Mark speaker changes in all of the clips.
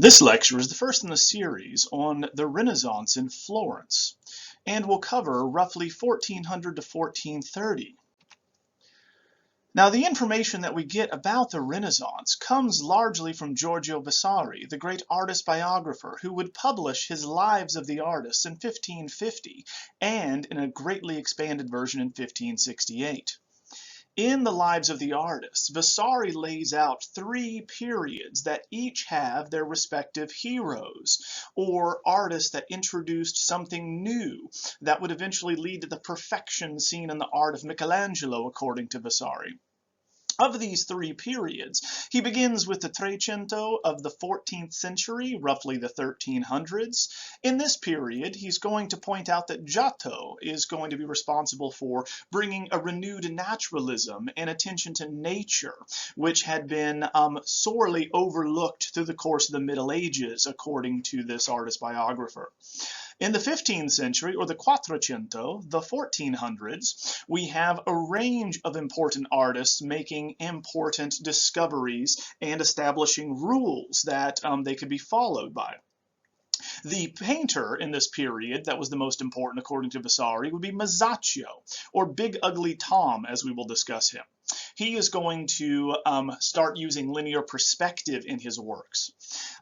Speaker 1: This lecture is the first in the series on the Renaissance in Florence, and will cover roughly 1400 to 1430. Now, the information that we get about the Renaissance comes largely from Giorgio Vasari, the great artist biographer, who would publish his Lives of the Artists in 1550 and in a greatly expanded version in 1568. In the Lives of the Artists, Vasari lays out three periods that each have their respective heroes, or artists that introduced something new that would eventually lead to the perfection seen in the art of Michelangelo, according to Vasari. Of these three periods, he begins with the Trecento of the 14th century, roughly the 1300s. In this period, he's going to point out that Giotto is going to be responsible for bringing a renewed naturalism and attention to nature, which had been sorely overlooked through the course of the Middle Ages, according to this artist biographer. In the 15th century, or the Quattrocento, the 1400s, we have a range of important artists making important discoveries and establishing rules that they could be followed by. The painter in this period that was the most important, according to Vasari, would be Masaccio, or Big Ugly Tom, as we will discuss him. He is going to start using linear perspective in his works.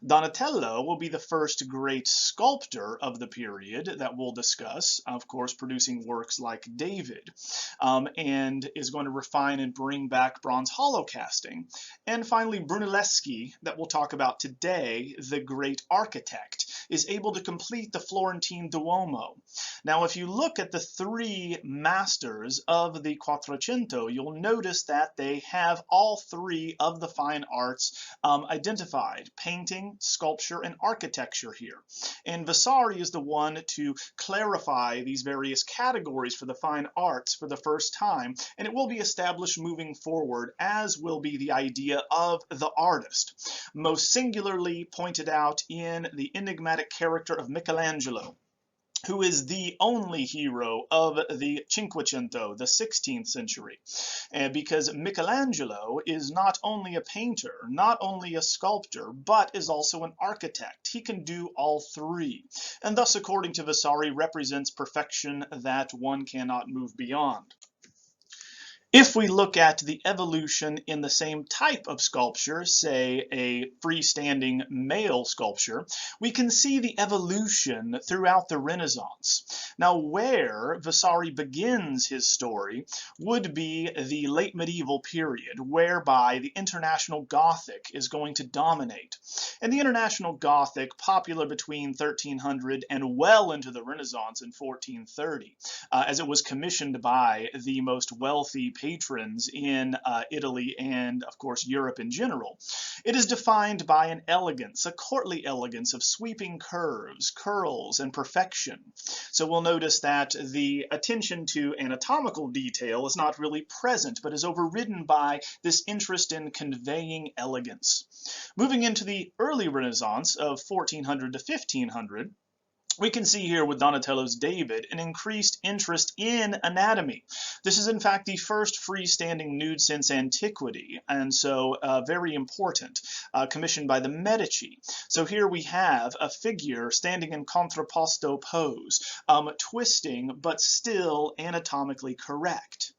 Speaker 1: Donatello will be the first great sculptor of the period that we'll discuss, of course, producing works like David, and is going to refine and bring back bronze hollow casting. And finally, Brunelleschi, that we'll talk about today, the great architect, is able to complete the Florentine Duomo. Now, if you look at the three masters of the Quattrocento, you'll notice that they have all three of the fine arts identified: painting, sculpture, and architecture here. And Vasari is the one to clarify these various categories for the fine arts for the first time, and it will be established moving forward, as will be the idea of the artist, most singularly pointed out in the enigmatic character of Michelangelo, who is the only hero of the Cinquecento, the 16th century, because Michelangelo is not only a painter, not only a sculptor, but is also an architect. He can do all three, and thus, according to Vasari, represents perfection that one cannot move beyond. If we look at the evolution in the same type of sculpture, say a freestanding male sculpture, we can see the evolution throughout the Renaissance. Now, where Vasari begins his story would be the late medieval period, whereby the International Gothic is going to dominate. And the International Gothic, popular between 1300 and well into the Renaissance in 1430, as it was commissioned by the most wealthy patrons in Italy and, of course, Europe in general. It is defined by an elegance, a courtly elegance of sweeping curves, curls, and perfection. So we'll notice that the attention to anatomical detail is not really present, but is overridden by this interest in conveying elegance. Moving into the early Renaissance of 1400 to 1500, we can see here with Donatello's David an increased interest in anatomy. This is in fact the first freestanding nude since antiquity, and so very important, commissioned by the Medici. So here we have a figure standing in contrapposto pose, twisting but still anatomically correct.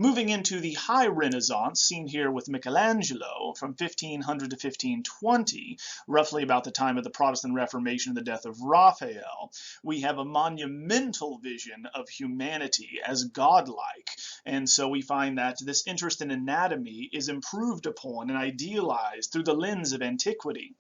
Speaker 1: Moving into the High Renaissance, seen here with Michelangelo from 1500 to 1520, roughly about the time of the Protestant Reformation and the death of Raphael, we have a monumental vision of humanity as godlike. And so we find that this interest in anatomy is improved upon and idealized through the lens of antiquity.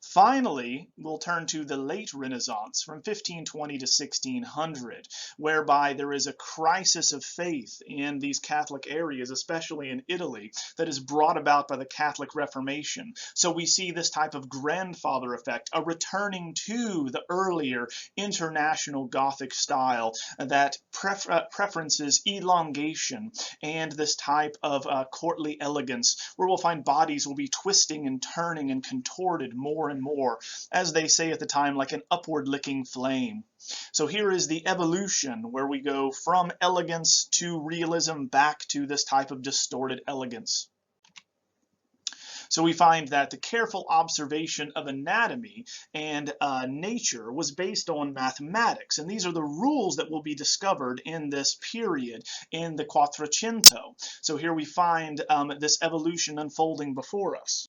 Speaker 1: Finally, we'll turn to the late Renaissance from 1520 to 1600, whereby there is a crisis of faith in these Catholic areas, especially in Italy, that is brought about by the Catholic Reformation. So we see this type of grandfather effect, a returning to the earlier international Gothic style that preferences elongation and this type of courtly elegance, where we'll find bodies will be twisting and turning and contorted more and more, as they say at the time, like an upward licking flame. So here is the evolution where we go from elegance to realism back to this type of distorted elegance. So we find that the careful observation of anatomy and nature was based on mathematics, and these are the rules that will be discovered in this period in the Quattrocento. So here we find this evolution unfolding before us.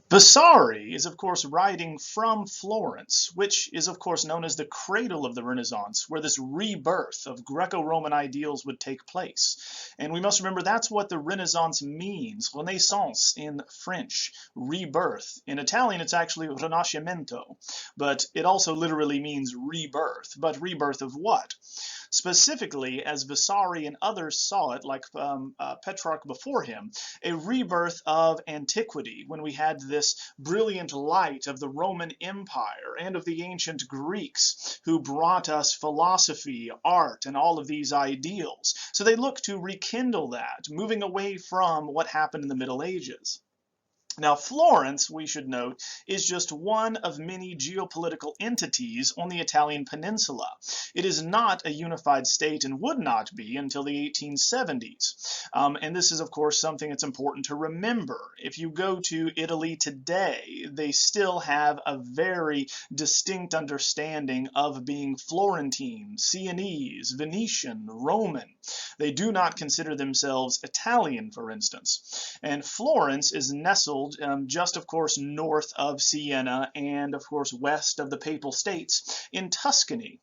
Speaker 1: Vasari is, of course, writing from Florence, which is, of course, known as the cradle of the Renaissance, where this rebirth of Greco-Roman ideals would take place. And we must remember that's what the Renaissance means. Renaissance in French, rebirth. In Italian, it's actually Rinascimento, but it also literally means rebirth. But rebirth of what? Specifically, as Vasari and others saw it, like Petrarch before him, a rebirth of antiquity, when we had this brilliant light of the Roman Empire and of the ancient Greeks who brought us philosophy, art, and all of these ideals. So they look to rekindle that, moving away from what happened in the Middle Ages. Now, Florence, we should note, is just one of many geopolitical entities on the Italian peninsula. It is not a unified state and would not be until the 1870s. And this is, of course, something that's important to remember. If you go to Italy today, they still have a very distinct understanding of being Florentine, Sienese, Venetian, Roman. They do not consider themselves Italian, for instance. And Florence is nestled just, of course, north of Siena and, of course, west of the Papal States in Tuscany.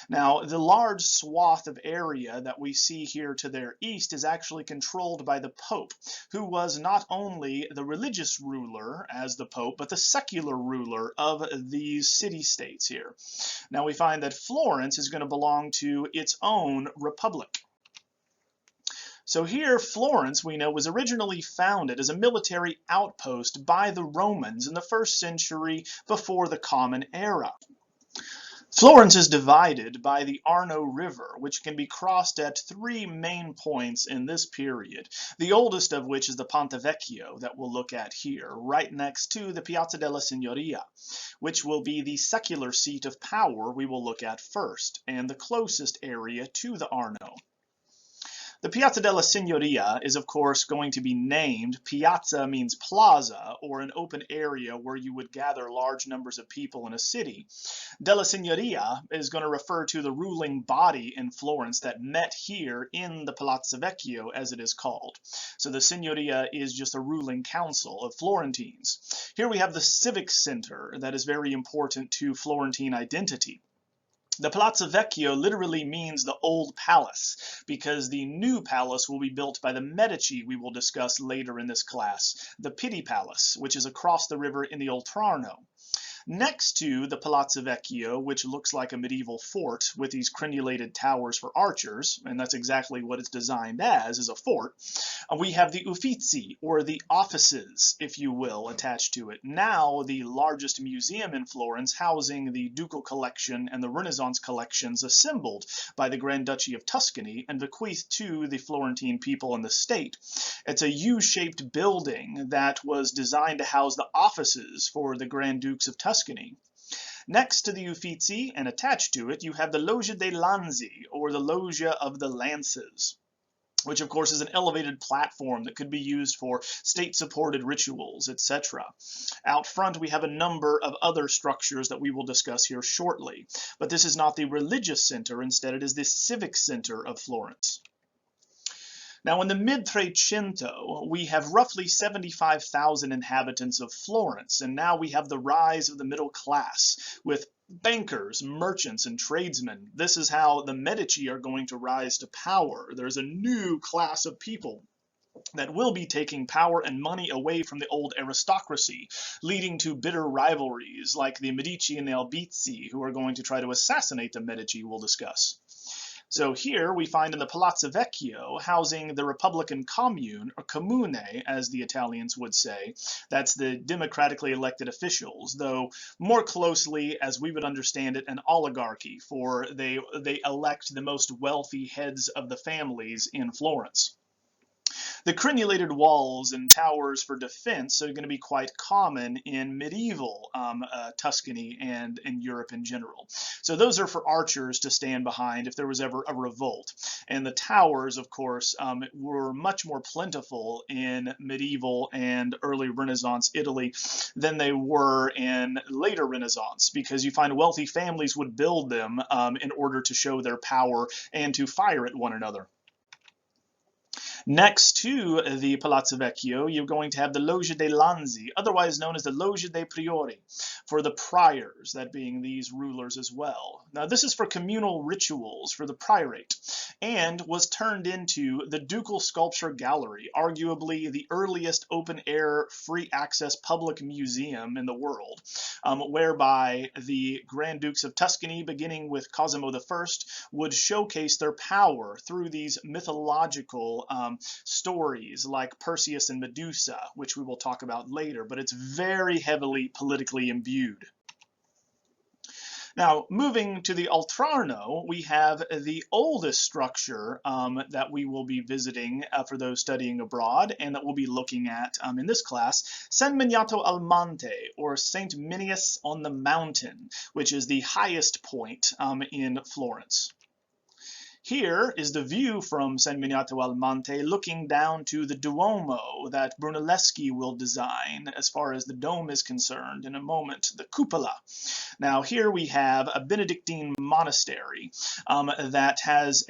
Speaker 1: Now, the large swath of area that we see here to their east is actually controlled by the Pope, who was not only the religious ruler as the Pope, but the secular ruler of these city-states here. Now, we find that Florence is going to belong to its own republic. So here, Florence, we know, was originally founded as a military outpost by the Romans in the 1st century before the Common Era. Florence is divided by the Arno River, which can be crossed at 3 main points in this period, the oldest of which is the Ponte Vecchio that we'll look at here, right next to the Piazza della Signoria, which will be the secular seat of power we will look at first, and the closest area to the Arno. The Piazza della Signoria is, of course, going to be named. Piazza means plaza, or an open area where you would gather large numbers of people in a city. Della Signoria is going to refer to the ruling body in Florence that met here in the Palazzo Vecchio, as it is called. So the Signoria is just a ruling council of Florentines. Here we have the civic center that is very important to Florentine identity. The Palazzo Vecchio literally means the old palace, because the new palace will be built by the Medici we will discuss later in this class, the Pitti Palace, which is across the river in the Oltrarno. Next to the Palazzo Vecchio, which looks like a medieval fort with these crenulated towers for archers, and that's exactly what it's designed as, is a fort, we have the Uffizi, or the offices, if you will, attached to it. Now the largest museum in Florence, housing the ducal collection and the Renaissance collections assembled by the Grand Duchy of Tuscany and bequeathed to the Florentine people and the state. It's a U-shaped building that was designed to house the offices for the Grand Dukes of Tuscany. Next to the Uffizi and attached to it, you have the Loggia dei Lanzi, or the Loggia of the Lances, which of course is an elevated platform that could be used for state-supported rituals, etc. Out front, we have a number of other structures that we will discuss here shortly, but this is not the religious center. Instead, it is the civic center of Florence. Now, in the mid-Trecento, we have roughly 75,000 inhabitants of Florence, and now we have the rise of the middle class with bankers, merchants, and tradesmen. This is how the Medici are going to rise to power. There's a new class of people that will be taking power and money away from the old aristocracy, leading to bitter rivalries like the Medici and the Albizzi, who are going to try to assassinate the Medici, we'll discuss. So here we find in the Palazzo Vecchio, housing the Republican Commune, or Comune, as the Italians would say. That's the democratically elected officials, though more closely, as we would understand it, an oligarchy, for they elect the most wealthy heads of the families in Florence. The crenulated walls and towers for defense are going to be quite common in medieval Tuscany and in Europe in general. So those are for archers to stand behind if there was ever a revolt. And the towers, of course, were much more plentiful in medieval and early Renaissance Italy than they were in later Renaissance, because you find wealthy families would build them in order to show their power and to fire at one another. Next to the Palazzo Vecchio, you're going to have the Loggia dei Lanzi, otherwise known as the Loggia dei Priori, for the priors, that being these rulers as well. Now, this is for communal rituals for the priorate, and was turned into the Ducal Sculpture Gallery, arguably the earliest open-air, free-access public museum in the world, whereby the Grand Dukes of Tuscany, beginning with Cosimo I, would showcase their power through these mythological stories like Perseus and Medusa, which we will talk about later, but it's very heavily politically imbued. Now, moving to the Altrarno, we have the oldest structure that we will be visiting for those studying abroad, and that we'll be looking at in this class, San Miniato al Monte, or Saint Minius on the Mountain, which is the highest point in Florence. Here is the view from San Miniato al Monte looking down to the Duomo that Brunelleschi will design as far as the dome is concerned in a moment, the cupola. Now here we have a Benedictine monastery that has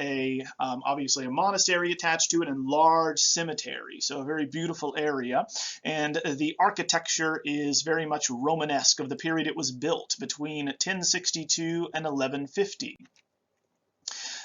Speaker 1: obviously a monastery attached to it and large cemetery, so a very beautiful area, and the architecture is very much Romanesque of the period it was built between 1062 and 1150.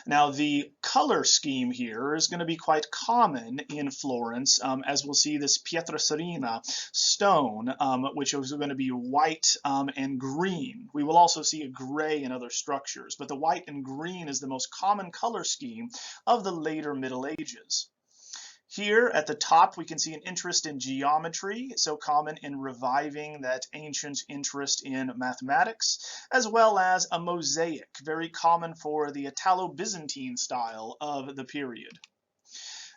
Speaker 1: Now, the color scheme here is going to be quite common in Florence, as we'll see this pietra serena stone, which is going to be white and green. We will also see a gray in other structures, but the white and green is the most common color scheme of the later Middle Ages. Here at the top, we can see an interest in geometry, so common in reviving that ancient interest in mathematics, as well as a mosaic, very common for the Italo-Byzantine style of the period.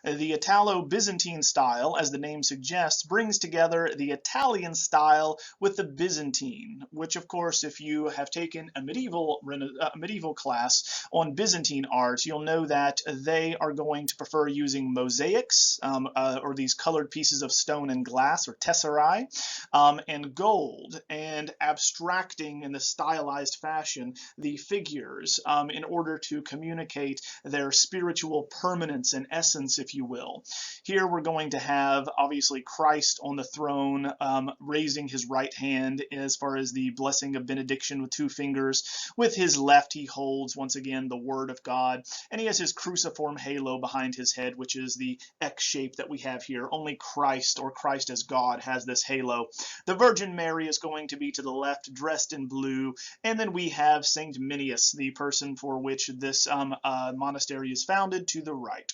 Speaker 1: The Italo-Byzantine style, as the name suggests, brings together the Italian style with the Byzantine, which, of course, if you have taken a medieval class on Byzantine art, you'll know that they are going to prefer using mosaics, or these colored pieces of stone and glass, or tesserae, and gold, and abstracting in the stylized fashion the figures in order to communicate their spiritual permanence and essence, if you will. Here we're going to have obviously Christ on the throne, raising his right hand as far as the blessing of benediction with two fingers. With his left he holds once again the word of God, and he has his cruciform halo behind his head, which is the X shape that we have here. Only Christ, or Christ as God, has this halo. The Virgin Mary is going to be to the left, dressed in blue, and then we have Saint Minius, the person for which this monastery is founded, to the right.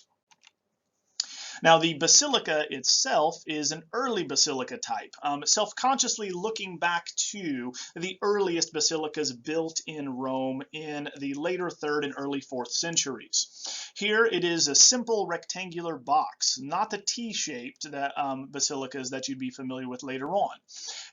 Speaker 1: Now, the basilica itself is an early basilica type, self-consciously looking back to the earliest basilicas built in Rome in the later 3rd and early 4th centuries. Here it is a simple rectangular box, not the T-shaped basilicas that you'd be familiar with later on.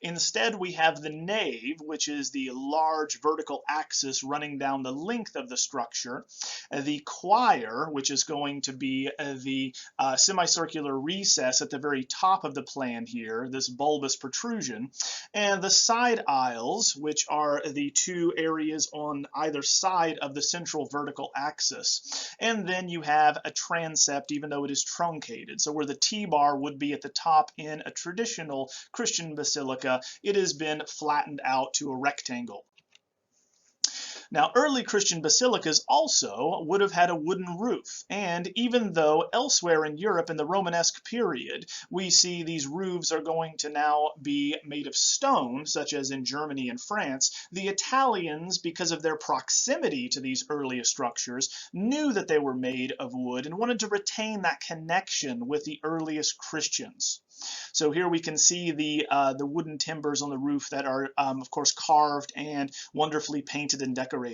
Speaker 1: Instead, we have the nave, which is the large vertical axis running down the length of the structure, the choir, which is going to be the semicircular recess at the very top of the plan here, this bulbous protrusion, and the side aisles, which are the two areas on either side of the central vertical axis. And then you have a transept, even though it is truncated. So where the T-bar would be at the top in a traditional Christian basilica, it has been flattened out to a rectangle. Now, early Christian basilicas also would have had a wooden roof, and even though elsewhere in Europe in the Romanesque period, we see these roofs are going to now be made of stone, such as in Germany and France, the Italians, because of their proximity to these earliest structures, knew that they were made of wood and wanted to retain that connection with the earliest Christians. So here we can see the wooden timbers on the roof that are, of course, carved and wonderfully painted and decorated.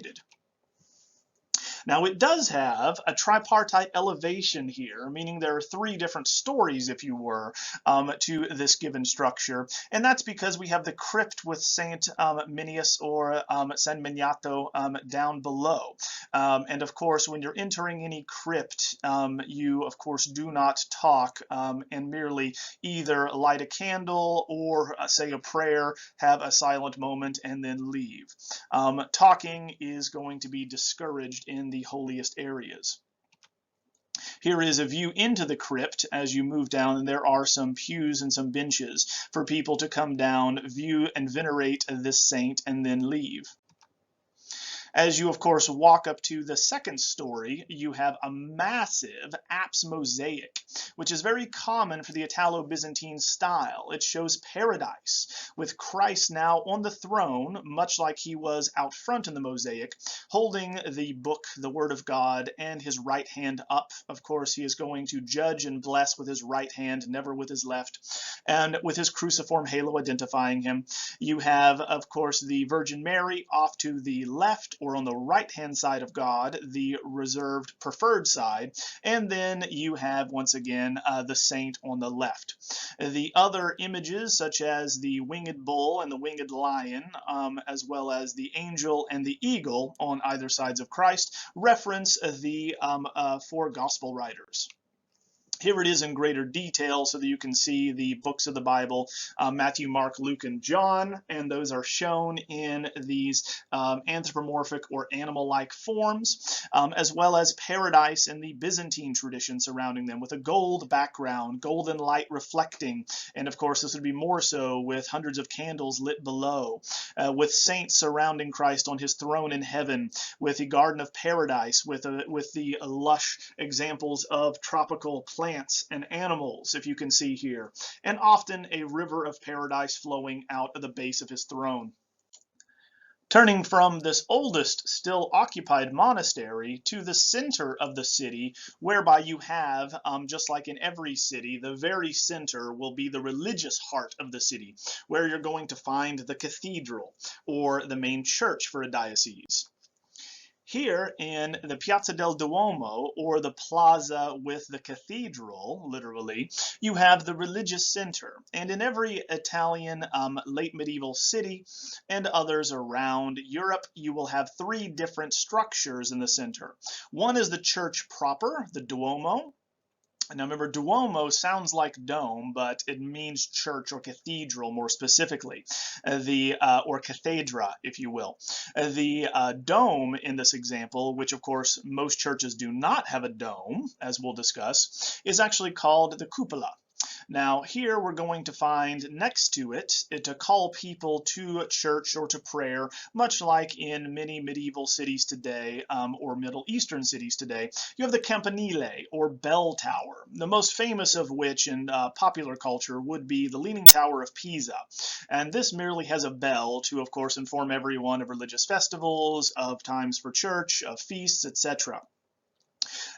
Speaker 1: Now it does have a tripartite elevation here, meaning there are three different stories, if you were, to this given structure, and that's because we have the crypt with Saint Minius or San Miniato down below. And of course, when you're entering any crypt, you of course do not talk and merely either light a candle or say a prayer, have a silent moment, and then leave. Talking is going to be discouraged in the holiest areas. Here is a view into the crypt as you move down, and there are some pews and some benches for people to come down, view and venerate this saint, and then leave. As you, of course, walk up to the second story, you have a massive apse mosaic, which is very common for the Italo-Byzantine style. It shows paradise, with Christ now on the throne, much like he was out front in the mosaic, holding the book, the Word of God, and his right hand up. Of course, he is going to judge and bless with his right hand, never with his left, and with his cruciform halo identifying him. You have, of course, the Virgin Mary off to the left, or on the right-hand side of God, the reserved preferred side, and then you have, once again, the saint on the left. The other images, such as the winged bull and the winged lion, as well as the angel and the eagle on either sides of Christ, reference the four gospel writers. Here it is in greater detail so that you can see the books of the Bible, Matthew, Mark, Luke, and John, and those are shown in these anthropomorphic or animal-like forms, as well as paradise and the Byzantine tradition surrounding them with a gold background, golden light reflecting, and of course this would be more so with hundreds of candles lit below, with saints surrounding Christ on his throne in heaven, with the Garden of Paradise, with the lush examples of tropical plants and animals, if you can see here, and often a river of paradise flowing out of the base of his throne. Turning from this oldest still occupied monastery to the center of the city, whereby you have, just like in every city, the very center will be the religious heart of the city, where you're going to find the cathedral or the main church for a diocese. Here in the Piazza del Duomo, or the plaza with the cathedral, literally, you have the religious center. And in every Italian late medieval city and others around Europe, you will have three different structures in the center. One is the church proper, the Duomo. Now remember, Duomo sounds like dome, but it means church or cathedral more specifically, or cathedra, if you will. The dome in this example, which of course most churches do not have a dome, as we'll discuss, is actually called the cupola. Now here we're going to find next to it to call people to church or to prayer, much like in many medieval cities today, or Middle Eastern cities today. You have the campanile, or bell tower, the most famous of which in popular culture would be the Leaning Tower of Pisa. And this merely has a bell to, of course, inform everyone of religious festivals, of times for church, of feasts, etc.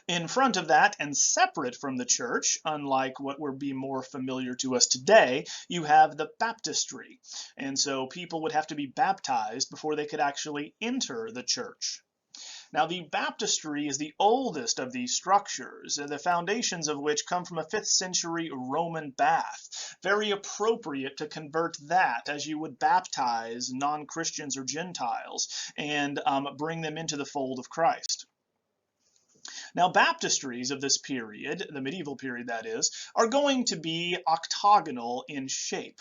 Speaker 1: In front of that, and separate from the church, unlike what would be more familiar to us today, you have the baptistry. And so people would have to be baptized before they could actually enter the church. Now, the baptistry is the oldest of these structures, the foundations of which come from a 5th century Roman bath. Very appropriate to convert that as you would baptize non-Christians or Gentiles and bring them into the fold of Christ. Now, baptistries of this period, the medieval period that is, are going to be octagonal in shape.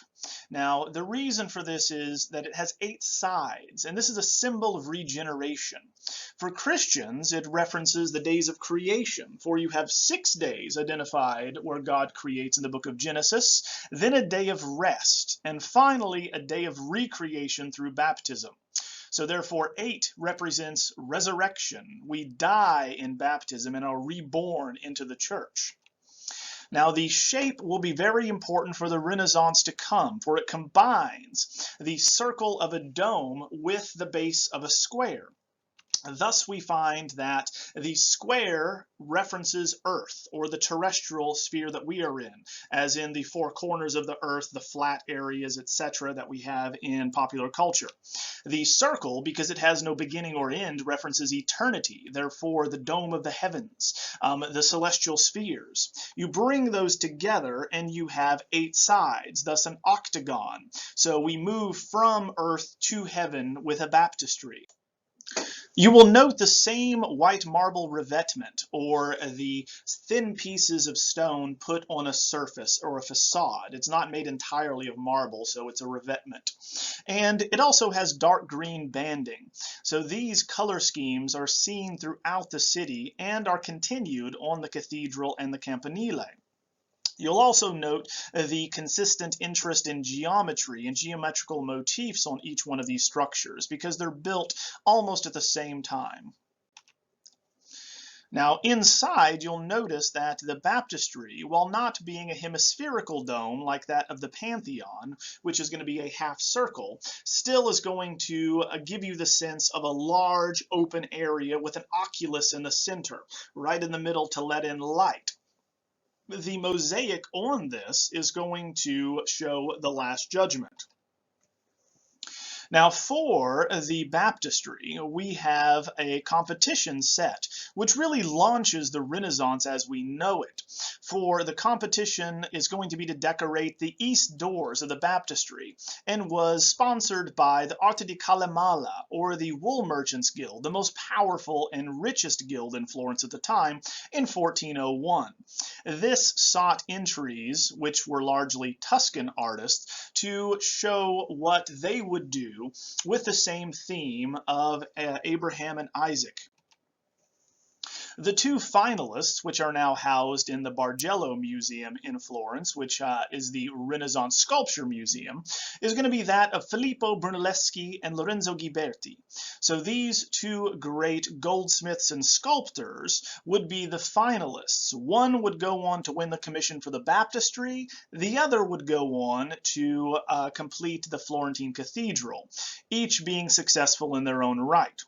Speaker 1: Now, the reason for this is that it has 8 sides, and this is a symbol of regeneration. For Christians, it references the days of creation, for you have 6 days identified where God creates in the book of Genesis, then a day of rest, and finally a day of recreation through baptism. So therefore 8 represents resurrection. We die in baptism and are reborn into the church. Now the shape will be very important for the Renaissance to come, for it combines the circle of a dome with the base of a square. Thus, we find that the square references Earth, or the terrestrial sphere that we are in, as in the four corners of the Earth, the flat areas, etc., that we have in popular culture. The circle, because it has no beginning or end, references eternity, therefore the dome of the heavens, the celestial spheres. You bring those together and you have 8 sides, thus an octagon. So we move from Earth to heaven with a baptistry. You will note the same white marble revetment, or the thin pieces of stone put on a surface or a facade. It's not made entirely of marble, so it's a revetment. And it also has dark green banding. So these color schemes are seen throughout the city and are continued on the cathedral and the campanile. You'll also note the consistent interest in geometry and geometrical motifs on each one of these structures because they're built almost at the same time. Now, inside, you'll notice that the baptistry, while not being a hemispherical dome like that of the Pantheon, which is going to be a half circle, still is going to give you the sense of a large open area with an oculus in the center, right in the middle to let in light. The mosaic on this is going to show the Last Judgment. Now, for the baptistry, we have a competition set, which really launches the Renaissance as we know it. For the competition is going to be to decorate the east doors of the baptistry, and was sponsored by the Arte di Calamala, or the Wool Merchants Guild, the most powerful and richest guild in Florence at the time, in 1401. This sought entries, which were largely Tuscan artists, to show what they would do with the same theme of Abraham and Isaac. The 2 finalists, which are now housed in the Bargello Museum in Florence, which is the Renaissance Sculpture Museum, is going to be that of Filippo Brunelleschi and Lorenzo Ghiberti. So these 2 great goldsmiths and sculptors would be the finalists. One would go on to win the commission for the baptistry, the other would go on to complete the Florentine Cathedral, each being successful in their own right.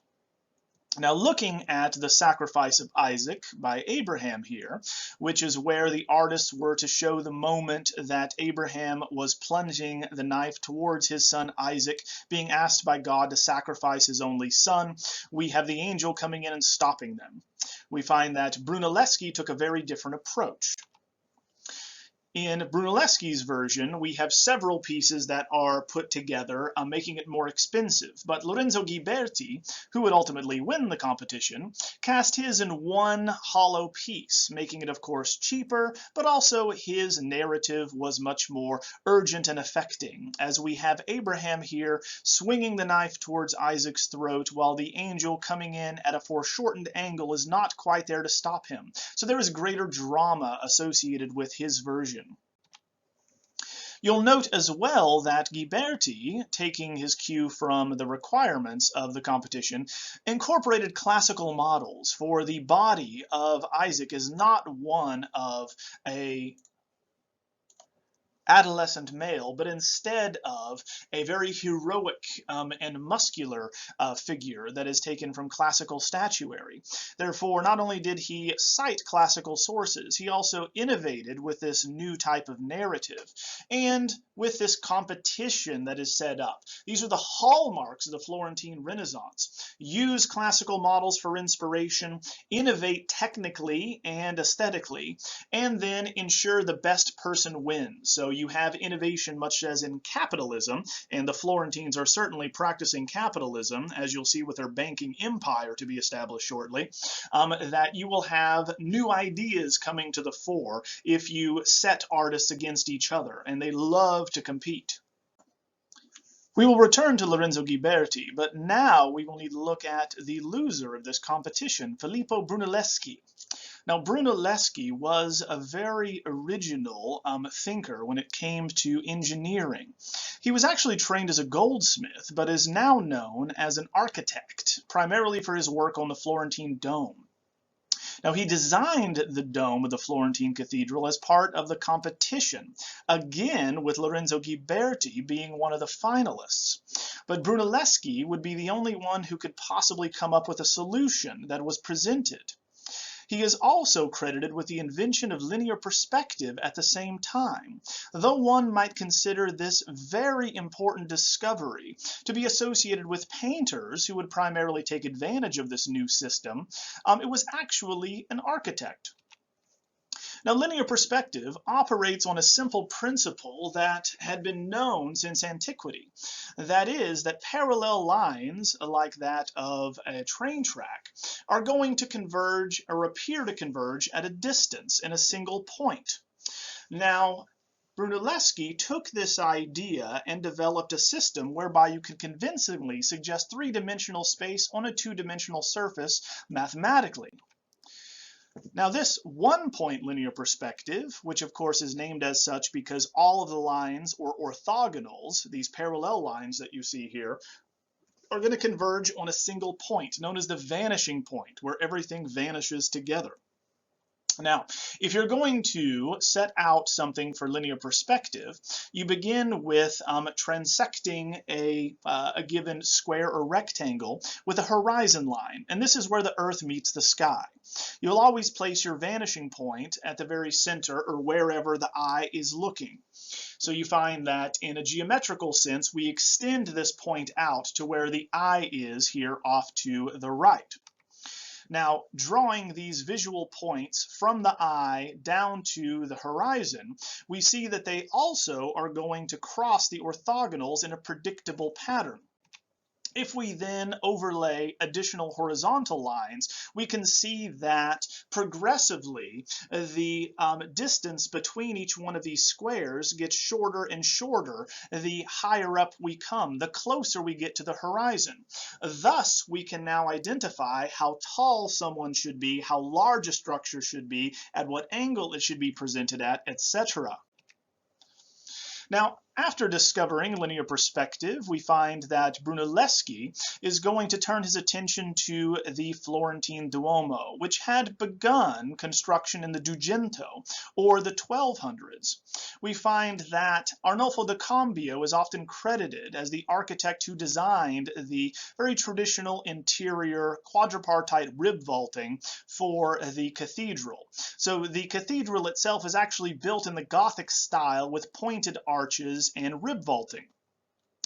Speaker 1: Now, looking at the sacrifice of Isaac by Abraham here, which is where the artists were to show the moment that Abraham was plunging the knife towards his son Isaac, being asked by God to sacrifice his only son, we have the angel coming in and stopping them. We find that Brunelleschi took a very different approach. In Brunelleschi's version, we have several pieces that are put together, making it more expensive. But Lorenzo Ghiberti, who would ultimately win the competition, cast his in one hollow piece, making it, of course, cheaper, but also his narrative was much more urgent and affecting, as we have Abraham here swinging the knife towards Isaac's throat, while the angel coming in at a foreshortened angle is not quite there to stop him. So there is greater drama associated with his version. You'll note as well that Ghiberti, taking his cue from the requirements of the competition, incorporated classical models, for the body of Isaac is not one of a adolescent male, but instead of a very heroic and muscular figure that is taken from classical statuary. Therefore, not only did he cite classical sources, he also innovated with this new type of narrative and with this competition that is set up. These are the hallmarks of the Florentine Renaissance. Use classical models for inspiration, innovate technically and aesthetically, and then ensure the best person wins. So you have innovation much as in capitalism, and the Florentines are certainly practicing capitalism, as you'll see with their banking empire to be established shortly, that you will have new ideas coming to the fore if you set artists against each other, and they love to compete. We will return to Lorenzo Ghiberti, but now we will need to look at the loser of this competition, Filippo Brunelleschi. Now, Brunelleschi was a very original thinker when it came to engineering. He was actually trained as a goldsmith, but is now known as an architect, primarily for his work on the Florentine Dome. Now, he designed the dome of the Florentine Cathedral as part of the competition, again with Lorenzo Ghiberti being one of the finalists. But Brunelleschi would be the only one who could possibly come up with a solution that was presented. He is also credited with the invention of linear perspective at the same time, though one might consider this very important discovery to be associated with painters who would primarily take advantage of this new system. It was actually an architect. Now, linear perspective operates on a simple principle that had been known since antiquity. That is, that parallel lines, like that of a train track, are going to converge or appear to converge at a distance in a single point. Now, Brunelleschi took this idea and developed a system whereby you could convincingly suggest three-dimensional space on a two-dimensional surface mathematically. Now, this one-point linear perspective, which of course is named as such because all of the lines or orthogonals, these parallel lines that you see here, are going to converge on a single point, known as the vanishing point, where everything vanishes together. Now, if you're going to set out something for linear perspective, you begin with transecting a given square or rectangle with a horizon line, and this is where the Earth meets the sky. You'll always place your vanishing point at the very center or wherever the eye is looking. So you find that in a geometrical sense, we extend this point out to where the eye is here off to the right. Now, drawing these visual points from the eye down to the horizon, we see that they also are going to cross the orthogonals in a predictable pattern. If we then overlay additional horizontal lines, we can see that progressively the distance between each one of these squares gets shorter and shorter the higher up we come, the closer we get to the horizon. Thus, we can now identify how tall someone should be, how large a structure should be, at what angle it should be presented at, etc. Now, after discovering linear perspective, we find that Brunelleschi is going to turn his attention to the Florentine Duomo, which had begun construction in the Dugento, or the 1200s. We find that Arnolfo da Cambio is often credited as the architect who designed the very traditional interior quadripartite rib vaulting for the cathedral. So the cathedral itself is actually built in the Gothic style with pointed arches and rib vaulting.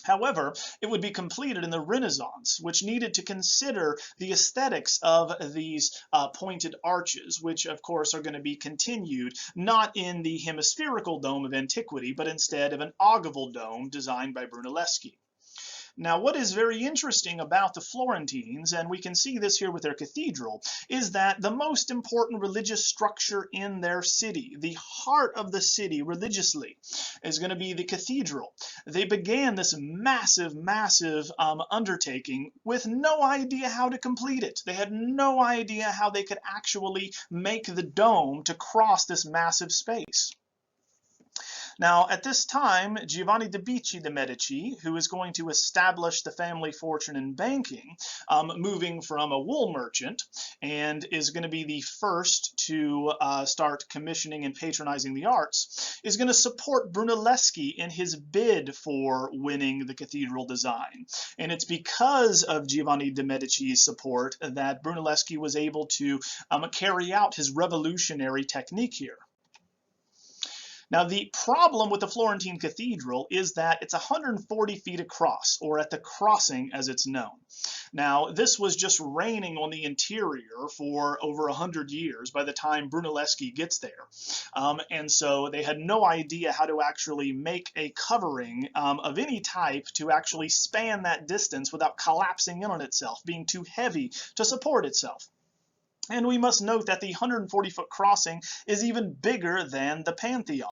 Speaker 1: However, it would be completed in the Renaissance, which needed to consider the aesthetics of these pointed arches, which of course are going to be continued not in the hemispherical dome of antiquity, but instead of an ogival dome designed by Brunelleschi. Now, what is very interesting about the Florentines, and we can see this here with their cathedral, is that the most important religious structure in their city, the heart of the city religiously, is going to be the cathedral. They began this massive undertaking with no idea how to complete it. They had no idea how they could actually make the dome to cross this massive space. Now, at this time, Giovanni de' Medici, who is going to establish the family fortune in banking, moving from a wool merchant, and is going to be the first to start commissioning and patronizing the arts, is going to support Brunelleschi in his bid for winning the cathedral design. And it's because of Giovanni de' Medici's support that Brunelleschi was able to carry out his revolutionary technique here. Now, the problem with the Florentine Cathedral is that it's 140 feet across, or at the crossing as it's known. Now, this was just raining on the interior for over 100 years by the time Brunelleschi gets there. And so they had no idea how to actually make a covering of any type to actually span that distance without collapsing in on itself, being too heavy to support itself. And we must note that the 140-foot crossing is even bigger than the Pantheon.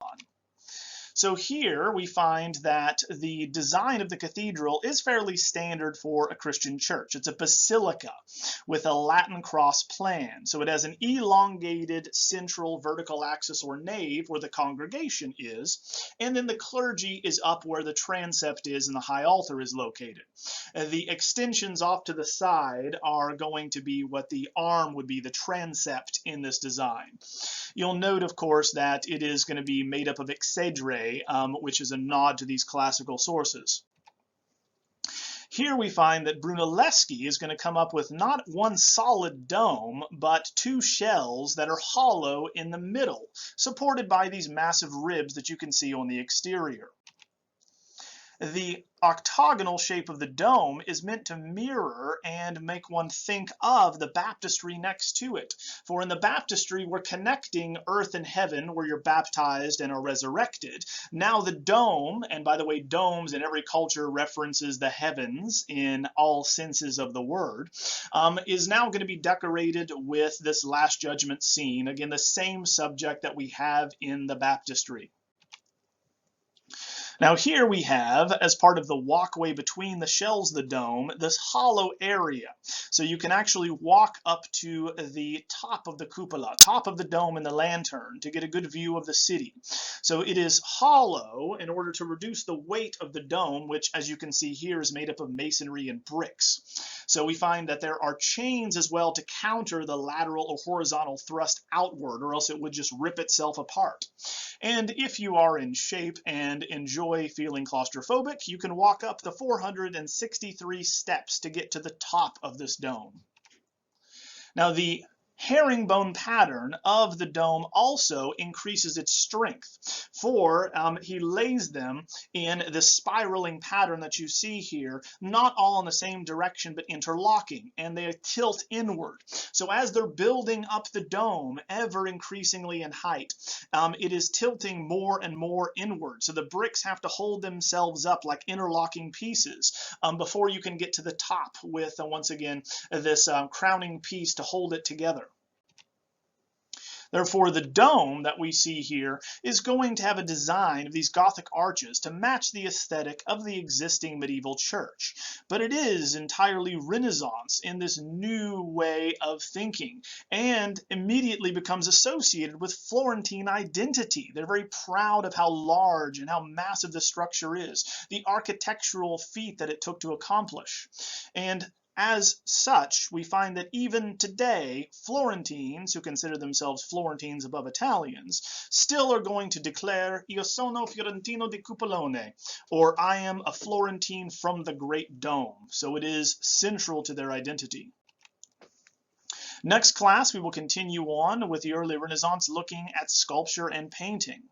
Speaker 1: So here we find that the design of the cathedral is fairly standard for a Christian church. It's a basilica with a Latin cross plan. So it has an elongated central vertical axis or nave where the congregation is, and then the clergy is up where the transept is and the high altar is located. The extensions off to the side are going to be what the arm would be, the transept in this design. You'll note, of course, that it is going to be made up of exedre, which is a nod to these classical sources. Here we find that Brunelleschi is going to come up with not one solid dome, but two shells that are hollow in the middle, supported by these massive ribs that you can see on the exterior. The octagonal shape of the dome is meant to mirror and make one think of the baptistry next to it. For in the baptistry, we're connecting earth and heaven where you're baptized and are resurrected. Now the dome, and by the way, domes in every culture references the heavens in all senses of the word, is now going to be decorated with this Last Judgment scene. Again, the same subject that we have in the baptistry. Now here we have, as part of the walkway between the shells of the dome, this hollow area. So you can actually walk up to the top of the cupola, top of the dome and the lantern to get a good view of the city. So it is hollow in order to reduce the weight of the dome, which, as you can see here, is made up of masonry and bricks. So we find that there are chains as well to counter the lateral or horizontal thrust outward, or else it would just rip itself apart. And if you are in shape and enjoy feeling claustrophobic, you can walk up the 463 steps to get to the top of this dome. Now, the herringbone pattern of the dome also increases its strength, for he lays them in this spiraling pattern that you see here, not all in the same direction but interlocking, and they tilt inward. So as they're building up the dome ever increasingly in height, it is tilting more and more inward, so the bricks have to hold themselves up like interlocking pieces before you can get to the top with once again this crowning piece to hold it together. Therefore, the dome that we see here is going to have a design of these Gothic arches to match the aesthetic of the existing medieval church. But it is entirely Renaissance in this new way of thinking, and immediately becomes associated with Florentine identity. They're very proud of how large and how massive the structure is, the architectural feat that it took to accomplish. And as such, we find that even today, Florentines, who consider themselves Florentines above Italians, still are going to declare, Io sono Fiorentino di Cupolone, or I am a Florentine from the Great Dome. So it is central to their identity. Next class, we will continue on with the early Renaissance, looking at sculpture and painting.